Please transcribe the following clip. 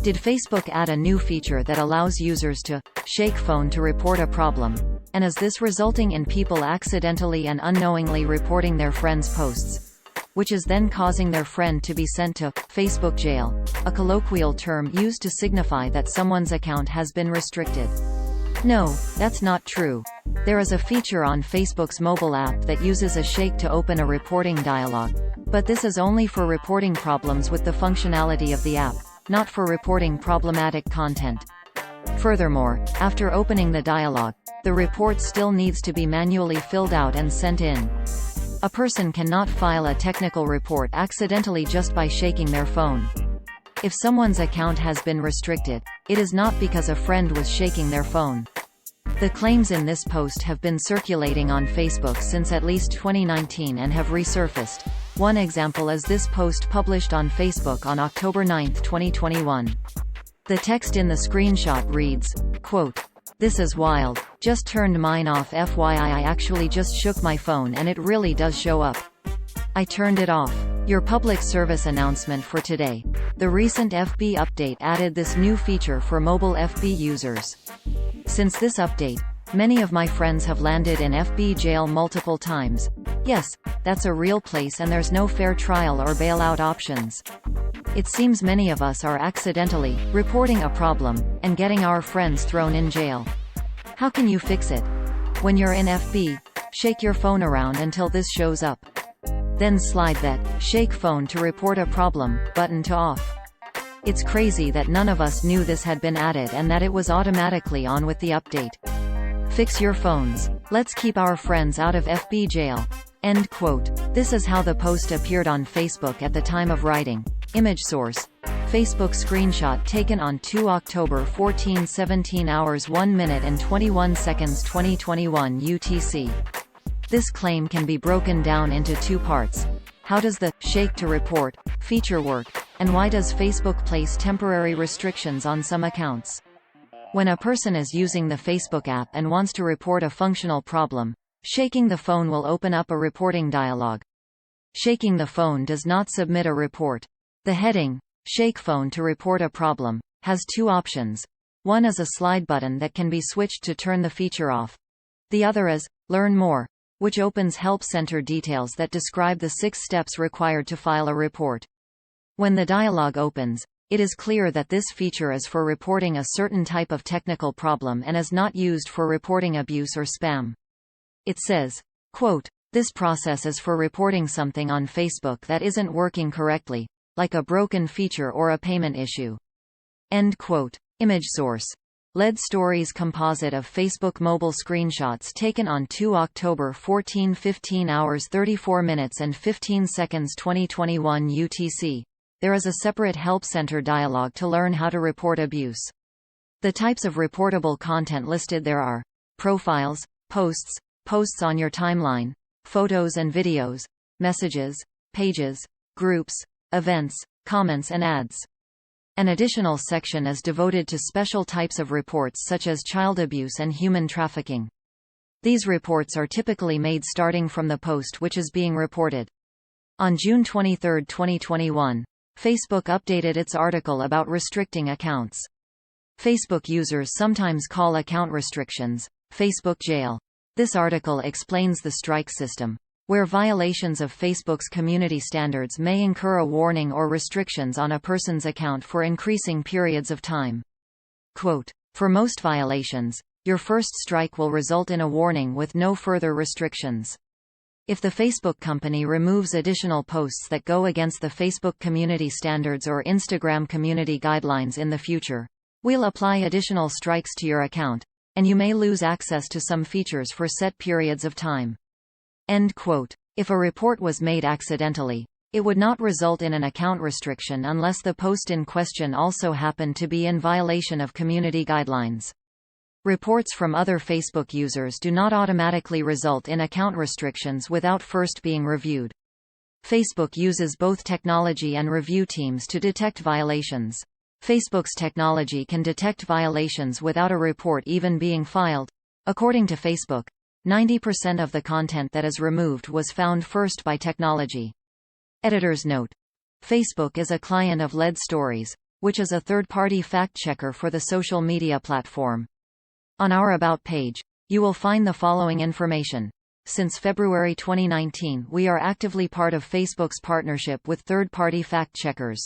Did Facebook add a new feature that allows users to shake phone to report a problem? And is this resulting in people accidentally and unknowingly reporting their friends' posts, which is then causing their friend to be sent to Facebook jail, a colloquial term used to signify that someone's account has been restricted? No, that's not true. There is a feature on Facebook's mobile app that uses a shake to open a reporting dialog, but this is only for reporting problems with the functionality of the app, not for reporting problematic content. Furthermore, after opening the dialog, the report still needs to be manually filled out and sent in. A person cannot file a technical report accidentally just by shaking their phone. If someone's account has been restricted, it is not because a friend was shaking their phone. The claims in this post have been circulating on Facebook since at least 2019 and have resurfaced. One example is this post published on Facebook on October 9, 2021. The text in the screenshot reads, quote, "This is wild. Just turned mine off FYI, I actually just shook my phone and it really does show up. I turned it off. Your public service announcement for today. The recent FB update added this new feature for mobile FB users. Since this update, many of my friends have landed in FB jail multiple times. Yes, that's a real place and there's no fair trial or bailout options. It seems many of us are accidentally reporting a problem and getting our friends thrown in jail. How can you fix it? When you're in FB, shake your phone around until this shows up. Then slide that shake phone to report a problem button to off. It's crazy that none of us knew this had been added and that it was automatically on with the update. Fix your phones. Let's keep our friends out of FB jail." End quote. This is how the post appeared on Facebook at the time of writing. Image source: Facebook screenshot taken on 2 October 14, 17 hours 1 minute and 21 seconds 2021 UTC. This claim can be broken down into two parts. How does the shake to report feature work, and why does Facebook place temporary restrictions on some accounts? When a person is using the Facebook app and wants to report a functional problem, shaking the phone will open up a reporting dialog. Shaking the phone does not submit a report. The heading, "Shake phone to report a problem," has two options. One is a slide button that can be switched to turn the feature off. The other is, "Learn more," which opens Help Center details that describe the 6 steps required to file a report. When the dialog opens, it is clear that this feature is for reporting a certain type of technical problem and is not used for reporting abuse or spam. It says, quote, "This process is for reporting something on Facebook that isn't working correctly, like a broken feature or a payment issue." End quote. Image source: LED Stories composite of Facebook mobile screenshots taken on 2 October 14, 15 hours 34 minutes and 15 seconds 2021 UTC. There is a separate Help Center dialog to learn how to report abuse. The types of reportable content listed there are profiles, posts, posts on your timeline, photos and videos, messages, pages, groups, events, comments and ads. An additional section is devoted to special types of reports such as child abuse and human trafficking. These reports are typically made starting from the post which is being reported. On June 23, 2021, Facebook updated its article about restricting accounts. Facebook users sometimes call account restrictions Facebook jail. This article explains the strike system, where violations of Facebook's community standards may incur a warning or restrictions on a person's account for increasing periods of time. Quote, "For most violations, your first strike will result in a warning with no further restrictions. If the Facebook company removes additional posts that go against the Facebook community standards or Instagram community guidelines in the future, we'll apply additional strikes to your account, and you may lose access to some features for set periods of time." End quote. If a report was made accidentally, it would not result in an account restriction unless the post in question also happened to be in violation of community guidelines. Reports from other Facebook users do not automatically result in account restrictions without first being reviewed. Facebook uses both technology and review teams to detect violations. Facebook's technology can detect violations without a report even being filed. According to Facebook, 90% of the content that is removed was found first by technology. Editor's note: Facebook is a client of LED Stories. which is a third-party fact-checker for the social media platform. On our About page, you will find the following information. Since February 2019, we are actively part of Facebook's partnership with third-party fact-checkers.